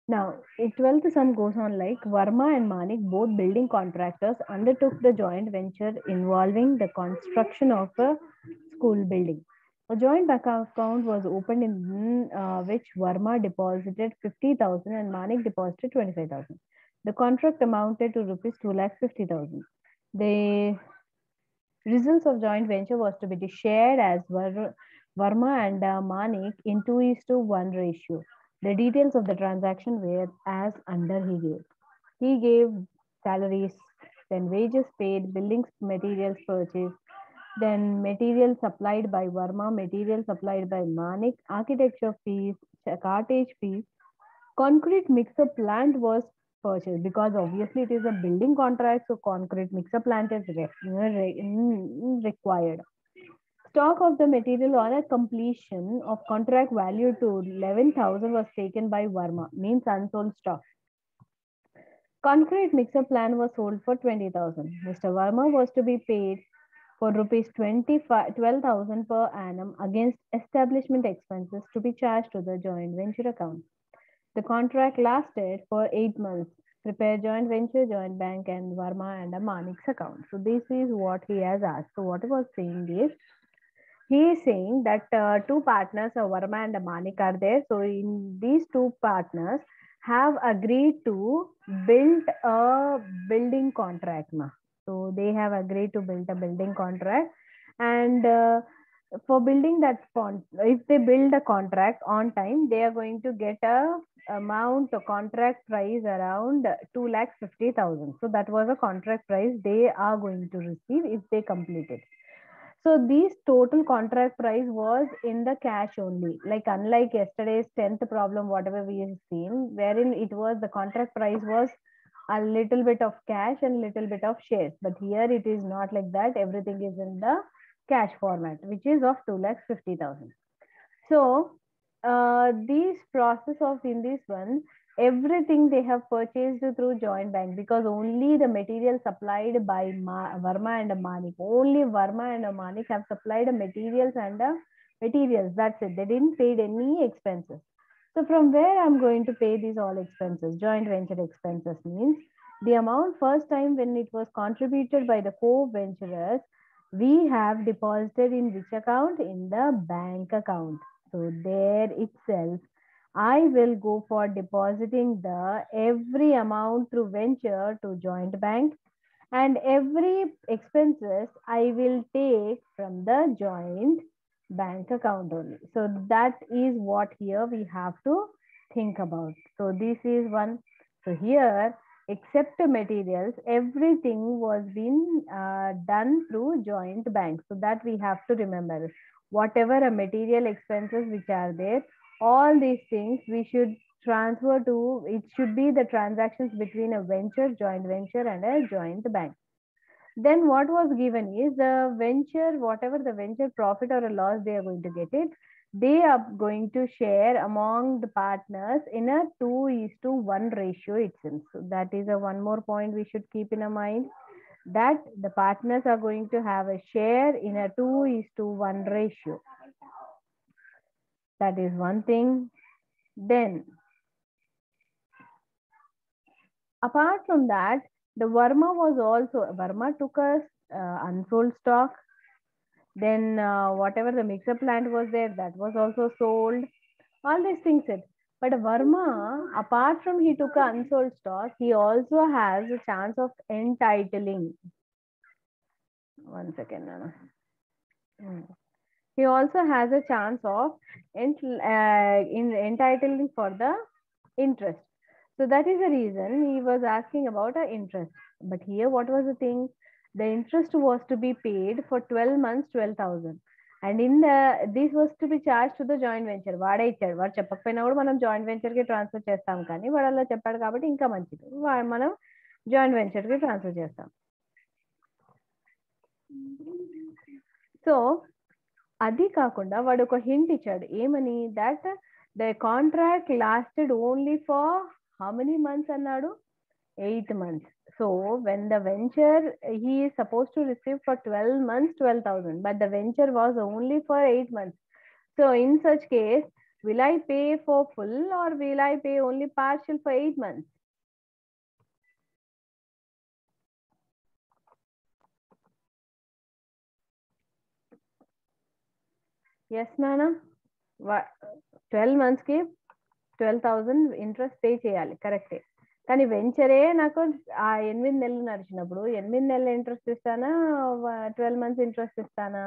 Now, in 12th sum goes on like Varma and Manik, both building contractors, undertook the joint venture involving the construction of a school building. A joint bank account was opened in which Varma deposited 50,000 and Manik deposited 25,000. The contract amounted to rupees 2,50,000. The results of joint venture was to be shared as Varma and Manik in 2:1 ratio. The details of the transaction were as under he gave. He gave salaries, then wages paid, building materials purchased, then material supplied by Varma, material supplied by Manik, architecture fees, cartage fees, concrete mixer plant was purchased because obviously it is a building contract, so concrete mixer plant is required. Stock of the material on a completion of contract value to 11,000 was taken by Varma, means unsold stock. Concrete mixer plant was sold for 20,000. Mr. Varma was to be paid for rupees 12,000 per annum against establishment expenses to be charged to the joint venture account. The contract lasted for 8 months. Prepare joint venture, joint bank, and Varma and a Manik's account. So this is what he has asked. So what he was saying is, he is saying that two partners, Varma and Manik, are there. So in these two partners have agreed to build a building contract. So they have agreed to build a building contract, and for building that if they build a contract on time, they are going to get a amount a contract price around 2,50,000. So that was a contract price they are going to receive if they complete it. So these total contract price was in the cash only. Like unlike yesterday's 10th problem, whatever we have seen, wherein it was the contract price was a little bit of cash and little bit of shares. But here it is not like that. Everything is in the cash format, which is of 2,50,000. So these process of in this one, everything they have purchased through joint bank because only the material supplied by Varma and Manik, only Varma and Manik have supplied the materials and materials. That's it. They didn't paid any expenses. So from where I'm going to pay these all expenses? Joint venture expenses means the amount first time when it was contributed by the co-venturers, we have deposited in which account? In the bank account. So there itself, I will go for depositing the every amount through venture to joint bank, and every expenses I will take from the joint bank account only. So that is what here we have to think about. So this is one. So here, except materials, everything was been done through joint bank. So that we have to remember. Whatever a material expenses which are there, all these things we should transfer to, it should be the transactions between a venture, joint venture and a joint bank. Then what was given is the venture, whatever the venture profit or a loss they are going to get it, they are going to share among the partners in a 2:1 ratio itself. So that is a one more point we should keep in mind, that the partners are going to have a share in a 2:1 ratio. That is one thing. Then apart from that, the Varma took a unsold stock. Then whatever the mixer plant was there, that was also sold. All these things it. But Varma, apart from he took an unsold stock, he also has a chance of entitling. One second, Nana. He also has a chance of in entitling for the interest. So that is the reason he was asking about a interest. But here, what was the thing? The interest was to be paid for 12 months, 12,000. And in the this was to be charged to the joint venture. వాడే ఇచ్చాడు, వాడు చెప్పకపోయినా కూడా మనం joint venture కి transfer చేస్తాం, కానీ వాడు అలా చెప్పాడు కాబట్టి ఇంకా మంచిది, మనం జాయింట్ వెంచర్ కి ట్రాన్స్ఫర్ చేస్తాం. సో అది కాకుండా వాడు ఒక హింట్ ఇచ్చాడు, ఏమని? That the contract lasted only for how many months అన్నాడు? 8 months. So when the venture, he is supposed to receive for 12 months 12,000, but the venture was only for 8 months. So in such case, Will I pay for full or will I pay only partial for 8 months? Yes, Nana. 12 months ki 12,000 interest pay cheyali. Correct. కానీ వెంచరే నాకు ఆ 8 నెలలు నడిచినప్పుడు 8 నెలల interest ఇస్తానా 12 months interest ఇస్తానా?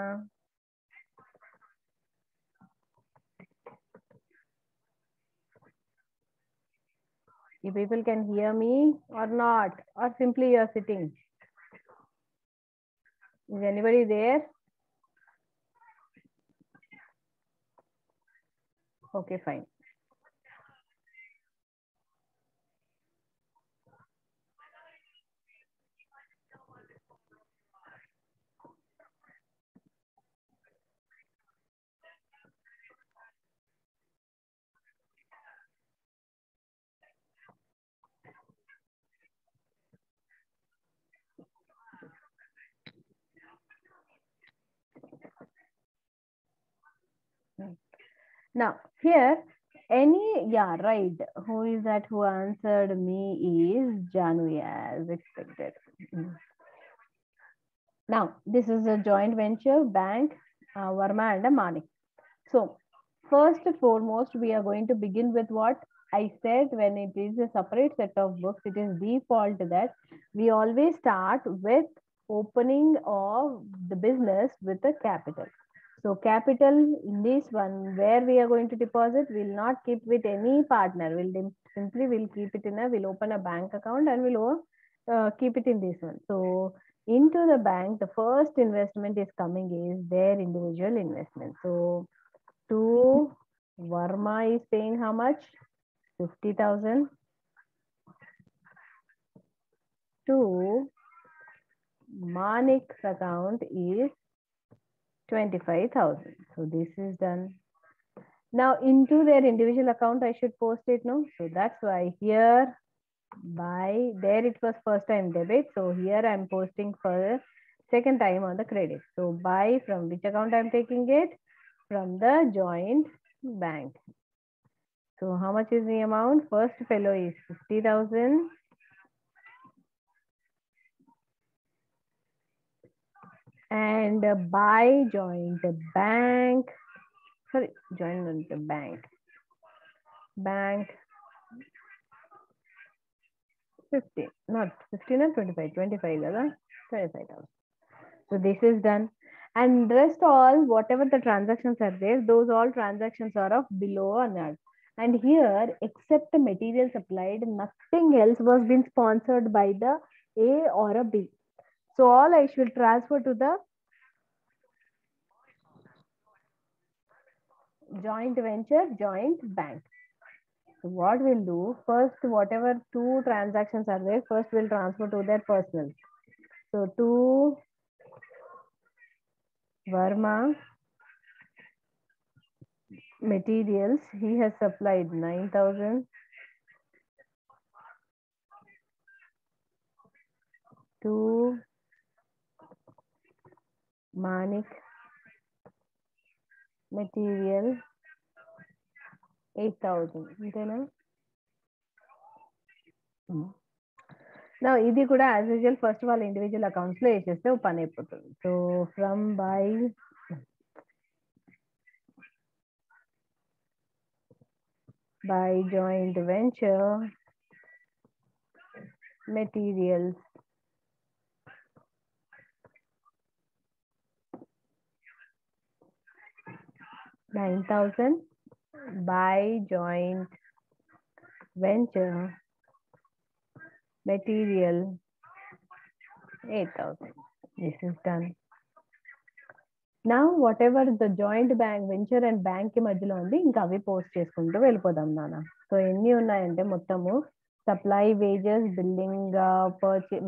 You people can hear me or not, or simply you are sitting? Is anybody there? Okay, fine. Now here yeah, right, who is that who answered me is Janu, as expected. Now this is a joint venture bank, Varma and Manik. So first and foremost we are going to begin with what I said. When it is a separate set of books, it is default that we always start with opening of the business with a capital. So capital in this one, where we are going to deposit, we'll not keep with any partner. We'll simply keep it in we'll open a bank account and we'll keep it in this one. So into the bank, the first investment is coming is their individual investment. So to Varma is paying how much? 50,000. To Manik's account is 25,000. So this is done. Now into their individual account, I should post it, no? So that's why here by there it was first time debit. So here I'm posting for second time on the credit. So by from which account I'm taking it? From the joint bank. So how much is the amount? First fellow is 50,000. And by joint bank, sorry, joint bank 50, not 15 or 25, 25, 25,000. So this is done. And rest all, whatever the transactions are there, those all transactions are of below or not. And here, except the material supplied, nothing else was been sponsored by the A or a B. So all I should transfer to the joint venture, joint bank. So what we'll do, first, whatever two transactions are there, first we'll transfer to their personal. So to Varma materials, he has supplied 9,000. To Manik material 8,000. Now ఇది కూడా as usual first of all individual accounts లో వేసేస్తే పని అయిపోతుంది. So from by joint venture materials 9,000 by joint venture material 8,000. This is done. Now whatever the joint bank venture and bank కి మధ్యలో ఉంది ఇంకా అవి పోస్ట్ చేసుకుంటూ వెళ్ళిపోదాం నాన్న. సో ఎన్ని ఉన్నాయంటే మొత్తము supply wages, building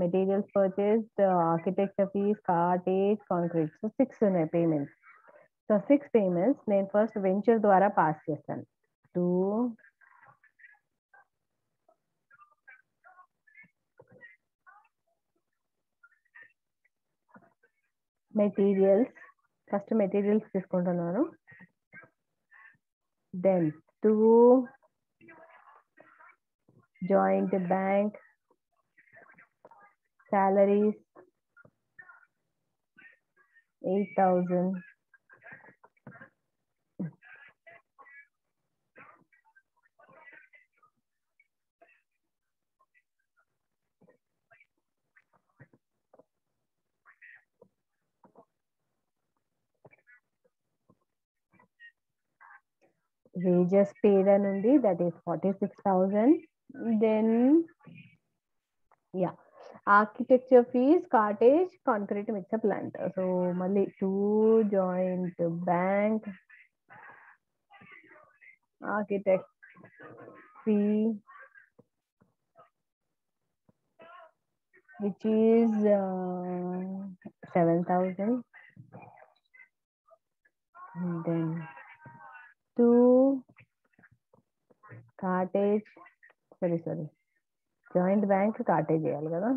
materials purchased, architecture fees, cartage, concrete. So 6 ఉన్నాయి payments. So 6 payments నేను ఫస్ట్ వెంచర్ ద్వారా పాస్ చేస్తాను. To materials, ఫస్ట్ మెటీరియల్స్ తీసుకుంటున్నాను. then 2 joint bank salaries 8,000. Wages paid and only that is 46,000. Then yeah, architecture fees, cottage, concrete mixer plant. So mali 2 joint bank architect fee, which is 7,000. And then 2 cottage, sorry joint bank cottage చేయాలి కదా,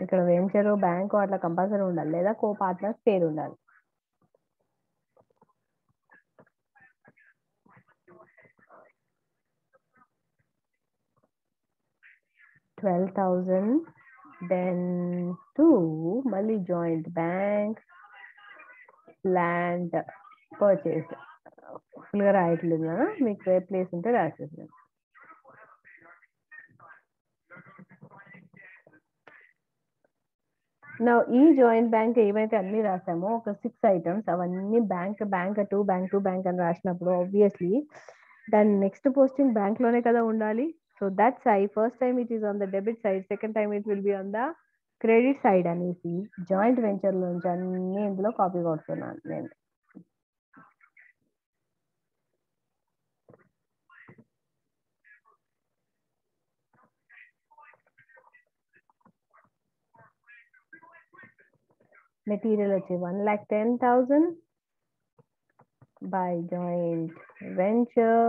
ఇక్కడ venture bank అట్లా compulsory ఉండాలి, లేదా కో partners పేరు ఉండాలి. $12,000. Then 2 మళ్ళీ joint bank land purchase. ఫుల్గా రాయట్లేదు కదా, మీకు ఏ ప్లేస్ ఉంటే రాసేసాను. నా ఈ జాయింట్ బ్యాంక్ ఏమైతే అన్ని రాసామో ఒక 6 ఐటమ్స్ అవన్నీ బ్యాంక్ 2 అని రాసినప్పుడు ఆబ్వియస్లీ దాని నెక్స్ట్ పోస్టింగ్ బ్యాంక్ లోనే కదా ఉండాలి. So that's I first time it is on the debit side, second time it will be on the credit side అనేసి జాయింట్ వెంచర్ నుంచి అన్ని ఇందులో కాపీ కొడుతున్నాను నేను. మెటీరియల్ వచ్చి 1,10,000 బై జాయింట్ వెంచర్.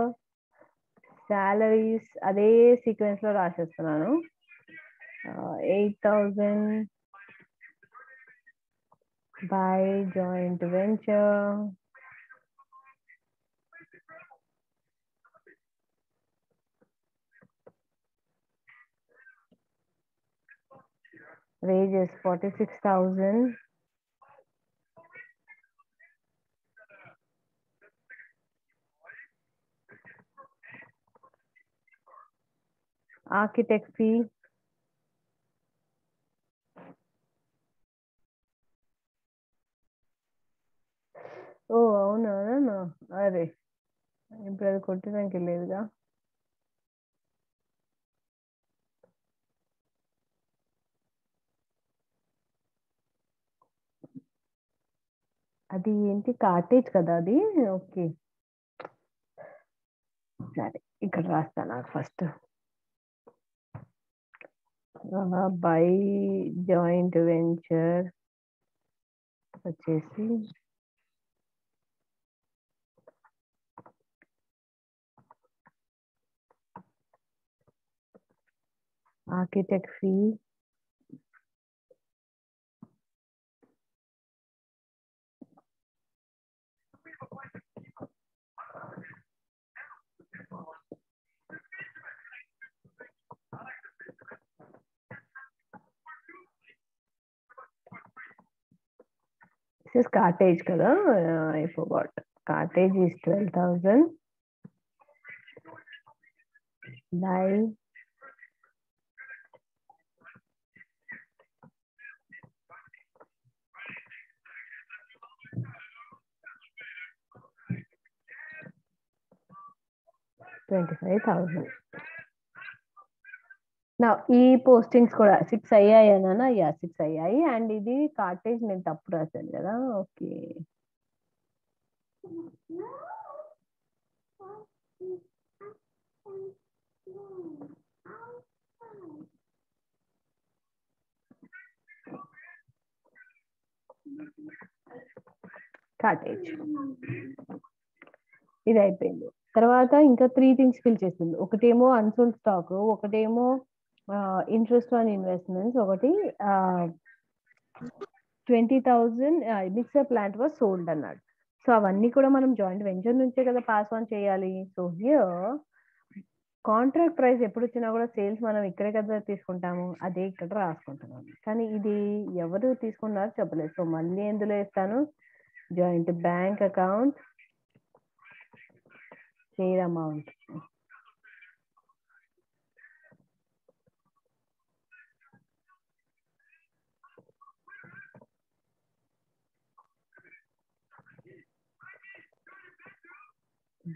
సాలరీస్ అదే సీక్వెన్స్ లో రాసేస్తున్నాను. 8,000 by joint venture. wages 46,000. architect fee ఓ అవునా, అరే ఇప్పుడు అది కొట్టడానికి లేదుగా. అది ఏంటి కాటేజ్ కదా అది, ఓకే సరే ఇక్కడ రాస్తాను ఫస్ట్. బై జాయింట్ వెంచర్ వచ్చేసి architect fee this is cottage kada, I forgot. Cottage is 12,000 by $25,000. నా ఈ పోస్టింగ్స్ కూడా 6 అయ్యాయి అన్నా, యా 6 అయ్యాయి. అండ్ ఇది కాటేజ్ నేను తప్పు రాశాను కదా, ఓకే. కాటేజ్ ఇది అయిపోయింది. తర్వాత ఇంకా 3 థింగ్స్ ఫిల్ చేస్తుంది. ఒకటేమో అన్సోల్డ్ స్టాక్, ఒకటేమో ఇంట్రెస్ట్ ఆన్ ఇన్వెస్ట్మెంట్స్, ఒకటి 20,000 మిక్సర్ ప్లాంట్ వాజ్ సోల్డ్ అన్నాడు. సో అవన్నీ కూడా మనం జాయింట్ వెంచర్ నుంచే కదా పాస్ ఆన్ చేయాలి. సో హియర్ కాంట్రాక్ట్ ప్రైస్ ఎప్పుడు వచ్చినా కూడా సేల్స్ మనం ఇక్కడే కదా తీసుకుంటాము, అదే ఇక్కడ రాసుకుంటున్నాము. కానీ ఇది ఎవరు తీసుకున్నారో చెప్పలేదు. సో మళ్ళీ ఎందులో ఇస్తాను, joint bank account sale amount.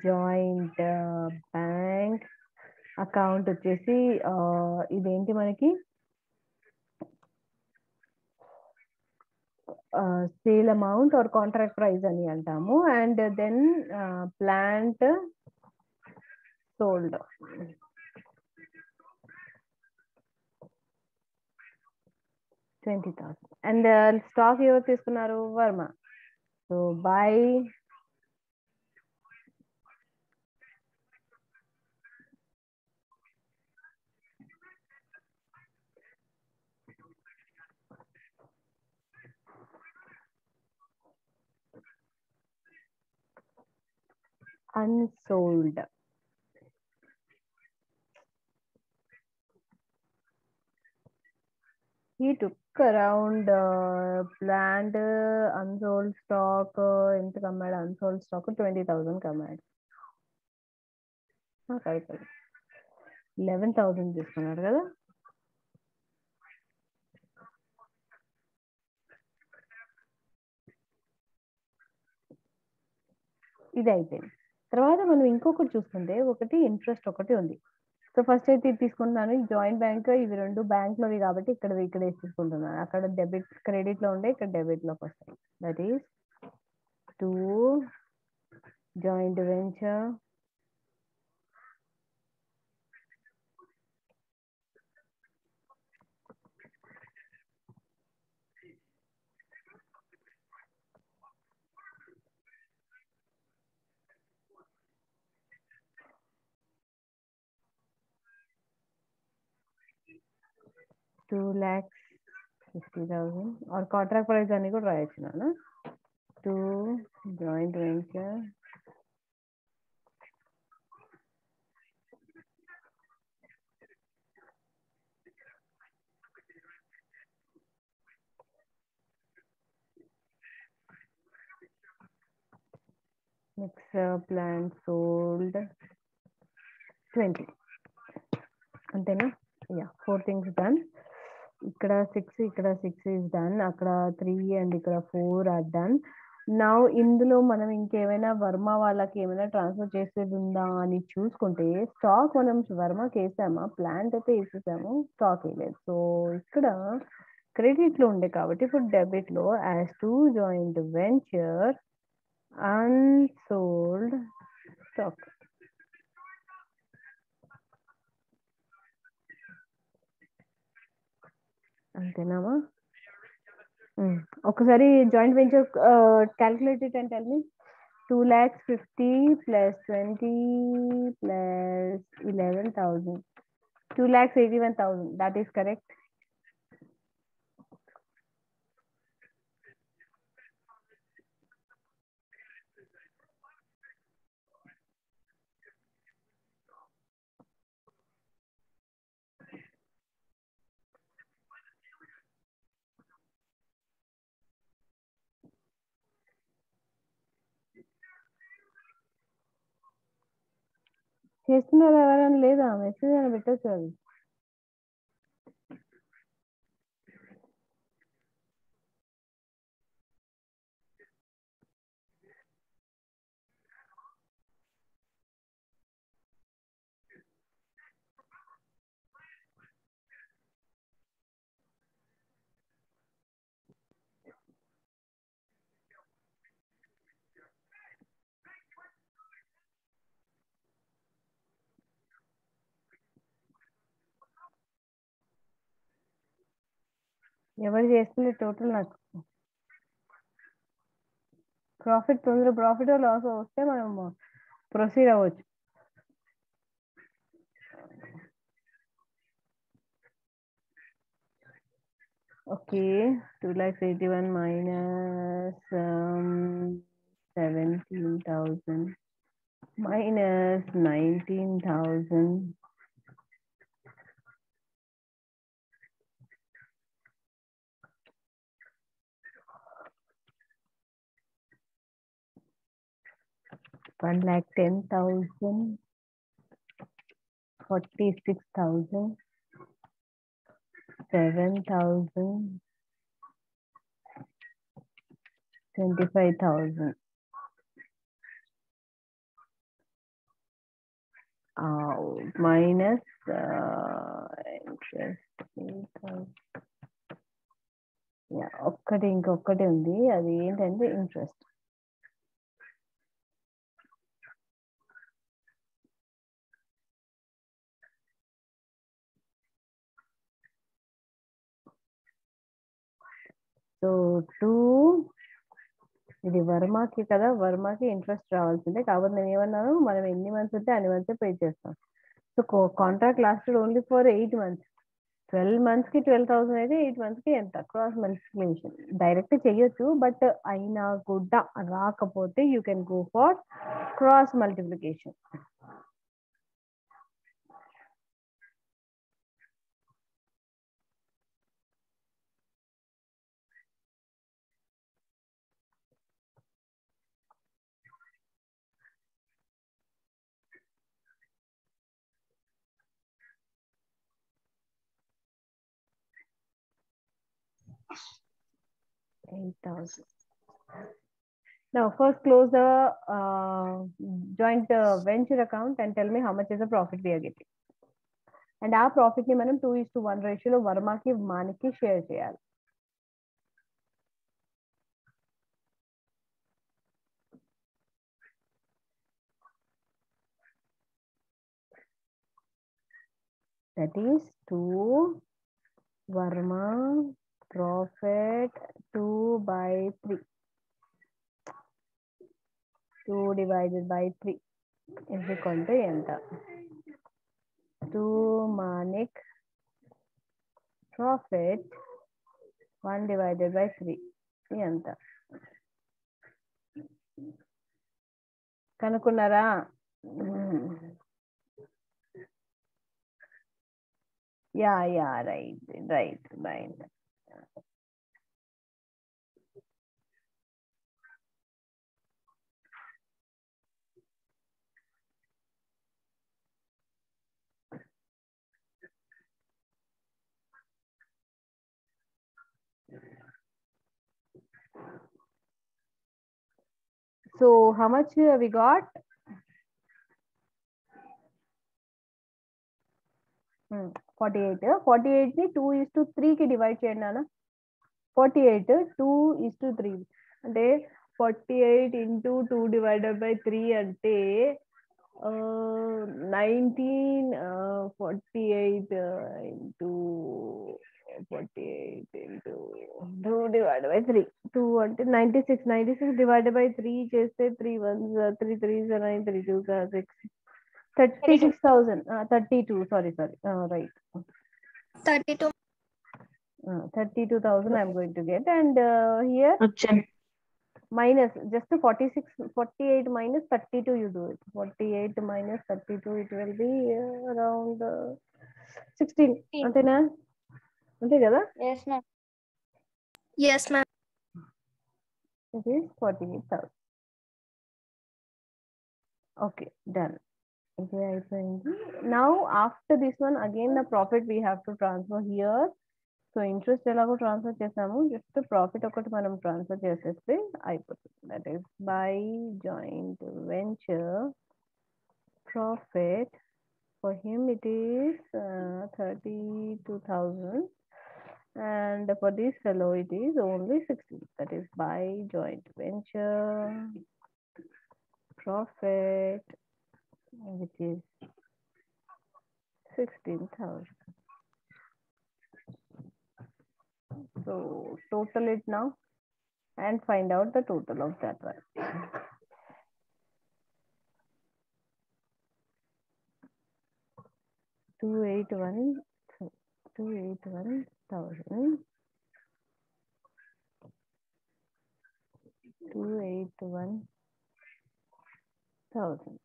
Joint bank account వచ్చేసి ఇదేంటి మనకి sale amount or contract price అని అంటాము. And then plant sold. $20,000. And stock ఎవరు తీసుకున్నారు, Varma. So by unsold. He took around planned unsold stock. ఎంత కమ్మాడు unsold stock 20,000 కమ్మాడు. కరెక్ట్ 11,000 తీసుకున్నాడు కదా. ఇది అయిపోయింది. తర్వాత మనం ఇంకొకటి చూసుకుంటే ఒకటి ఇంట్రెస్ట్ ఒకటి ఉంది. సో ఫస్ట్ అయితే ఇది తీసుకుంటున్నాను, జాయింట్ బ్యాంక్, ఇవి రెండు బ్యాంక్ లోవి కాబట్టి ఇక్కడ వేసి తీసుకుంటున్నాను. అక్కడ డెబిట్ క్రెడిట్ లో ఉండే, ఇక్కడ డెబిట్ లోకి వస్తాయి. That is to joint venture $2,50,000 और కాంట్రాక్ట్ ప్రైస్ అని కూడా రాయొచ్చు నాన్న. To joint venture mixer plant sold 20. అంతేనా? Yeah, 4 things done. ఇక్కడ 6, ఇక్కడ 6 is done, అక్కడ 3 అండ్ ఇక్కడ 4 are done. నౌ ఇందులో మనం ఇంకేమైనా వర్మ వాళ్ళకి ఏమైనా ట్రాన్స్ఫర్ చేసేది ఉందా అని చూసుకుంటే, స్టాక్ మనం వర్మకి వేసామా, ప్లాంట్ అయితే వేసేసాము, స్టాక్ వేయలేదు. సో ఇక్కడ క్రెడిట్ లో ఉండే కాబట్టి ఇప్పుడు డెబిట్ లో as to joint venture unsold stock. అంతేనామా? ఒకసారి joint venture calculate it and tell me. 2,50,000 plus 20 plus 11,000, 2,81,000. That is correct. చేస్తున్నారు ఎవరైనా లేదా? మెసేజ్ అయినా పెట్టచ్చు అది. ఎవరు చేస్తుంది టోటల్? నాకు ప్రాఫిట్ తొందర ప్రాఫిట్ లాస్ వస్తే మనం ప్రొసీడ్ అవ్వచ్చు. Okay, 2,81,000 minus 17,000 minus 19,000 1,10,000 46,000 7,000 25,000 minus interest 8,000. Yeah, ఇంకొకటి ఉంది, అది ఏంటంటే ఇంట్రెస్ట్. సో 2 ఇది వర్మకి కదా, వర్మకి ఇంట్రెస్ట్ రావాల్సిందే. కాబట్టి నేను ఏమన్నాను, మనం ఎన్ని మంత్స్ ఉంటే అన్ని మంత్స్ పే చేస్తాం. So contract lasted only for 8 months. 12 months కి 12,000 అయితే 8 months కి ఎంత? క్రాస్ మల్టిప్లికేషన్ డైరెక్ట్ చేయొచ్చు, బట్ అయినా కూడా రాకపోతే you can go for cross multiplication. Now first close the joint venture account and tell me how much is the profit we are getting. And our profit ni manam 2:1 ratio lo వర్మకి మానికి share చేయాలి. That is 2 Varma profit 2/3. 2 divided by 3 is equal to ఎంత? 2 Manik profit 1 divided by 3 ఎంత? కనుక్కున్నారా? Yeah, right. So how much we got? 48 ని 2:3 కి divide చేయండి నాన్న. 48 2:3 అంటే 48 into 2 divided by 3 అంటే 19 48 into 48 into 2 divided by 3 2 అంటే 96 divided by 3 చేస్తే 3 1s 3 3s 9 3 2s 6 36,000 32 sorry right 32,000 I'm going to get, and here minus just 48 minus 32 you do it. 48 minus 32 it will be around 16 antena ante kada? Yes ma'am. It is 48,000. Okay, done. Okay, now after this one again the profit we have to transfer here. So interest ఎలాగో transfer చేసాము, just profit ఒకటి మనం transfer చేసేస్తే అయిపోతుంది. That is by joint venture profit for him it is 32,000 and for this fellow it is only 16. That is by joint venture profit which is 16,000. So total it now and find out the total of that one. 281,000 281 thousand.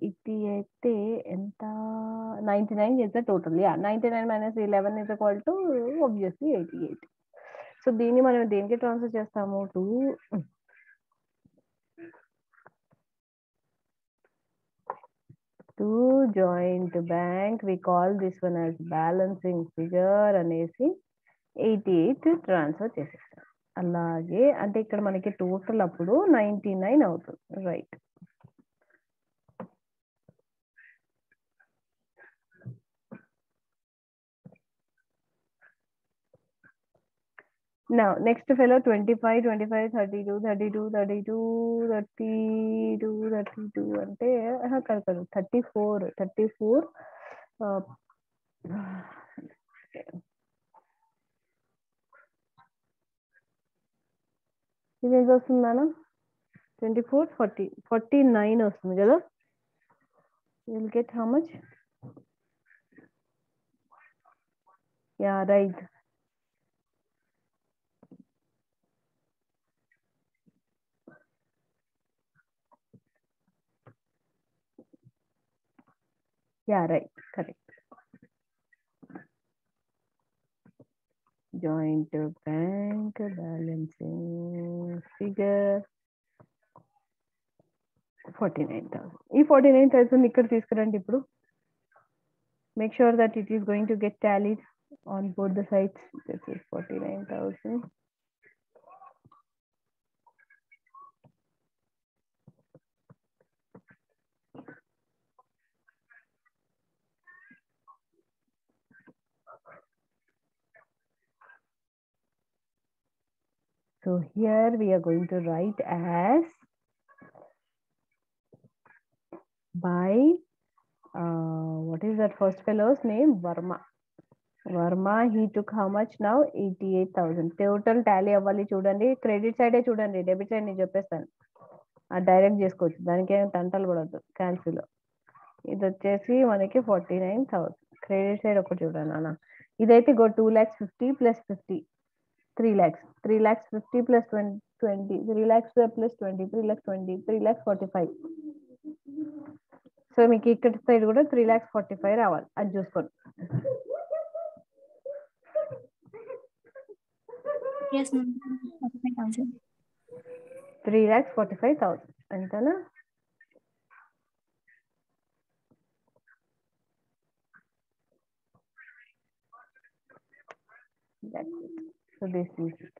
ఇది అయితే ఎంత 99 is the total. Yeah, 99 minus 11 is equal to obviously 88. So దీన్ని మనం దేనికి transfer చేస్తాము to joint bank. We call this one as balancing figure అనేసి 88 transfer చేసేస్తాం. అలాగే అంటే ఇక్కడ మనకి టోటల్ అప్పుడు 99 అవుతుంది, రైట్. Now, next fellow 25, 25, 32, 32, 32, 32, 32 అంటే కాదు 34, 34 ఇది ఎంత వస్తుంది మేడం? 24, 40, 49 వస్తుంది కదా. You'll get how much? Yeah, right. Yeah, right, correct. Joint bank balancing figure 49,000. ఈ 49,000 ఇక్కడ తీసుకురండి ఇప్పుడు. Make sure that it is going to get tallied on both the sides. This is 49,000. So here we are going to write as by what is that first fellow's name? Verma. Verma, he took how much now? 88,000. Total tally అవ్వాలి చూడండి. Credit సైడే చూడండి, debit side నేను చెప్పేస్తాను. Direct చేసుకోవచ్చు, దానికి ఏం తంటలు పడద్దు క్యాన్సిల్. ఇది వచ్చేసి మనకి 49,000. క్రెడిట్ సైడ్ ఒకటి చూడండి అన్న. ఇదైతే go 2,50,000 plus 50 3 lakhs, 3,50,000 plus 20, 3 lakhs plus 20, 3,20,000, 3,45,000. So మీకు ఇక్కడ సైడ్ కూడా 3,45,000 రావాలి, అది చూసుకోండి. Yes, ma'am. 45,000. 3,45,000 అంతేనా? That's it. So this is it.